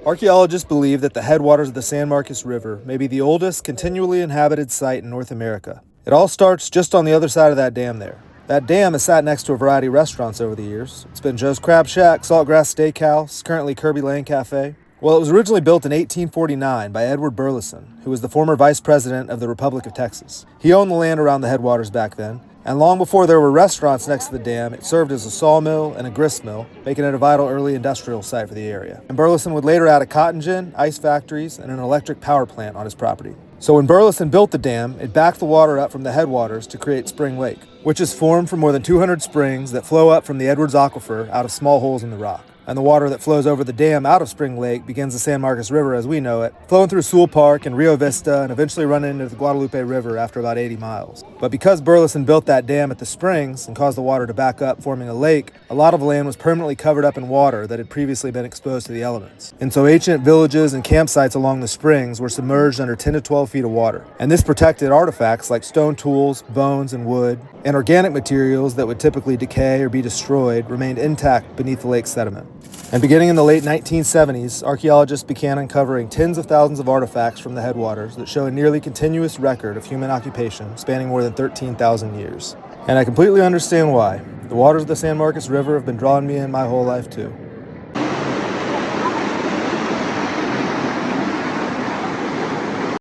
Archaeologists believe that the headwaters of the San Marcos River may be the oldest continually inhabited site in North America. It all starts just on the other side of that dam there. That dam has sat next to a variety of restaurants over the years. It's been Joe's Crab Shack, Saltgrass Steakhouse, currently Kirby Lane Cafe. Well, it was originally built in 1849 by Edward Burleson, who was the former vice president of the Republic of Texas. He owned the land around the headwaters back then, and long before there were restaurants next to the dam, it served as a sawmill and a gristmill, making it a vital early industrial site for the area. And Burleson would later add a cotton gin, ice factories, and an electric power plant on his property. So when Burleson built the dam, it backed the water up from the headwaters to create Spring Lake, which is formed from more than 200 springs that flow up from the Edwards Aquifer out of small holes in the rock. And the water that flows over the dam out of Spring Lake begins the San Marcos River as we know it, flowing through Sewell Park and Rio Vista and eventually running into the Guadalupe River after about 80 miles. But because Burleson built that dam at the springs and caused the water to back up, forming a lake, a lot of land was permanently covered up in water that had previously been exposed to the elements. And so ancient villages and campsites along the springs were submerged under 10 to 12 feet of water. And this protected artifacts like stone tools, bones, and wood, and organic materials that would typically decay or be destroyed remained intact beneath the lake's sediment. And beginning in the late 1970s, archaeologists began uncovering tens of thousands of artifacts from the headwaters that show a nearly continuous record of human occupation spanning more than 13,000 years. And I completely understand why. The waters of the San Marcos River have been drawing me in my whole life too.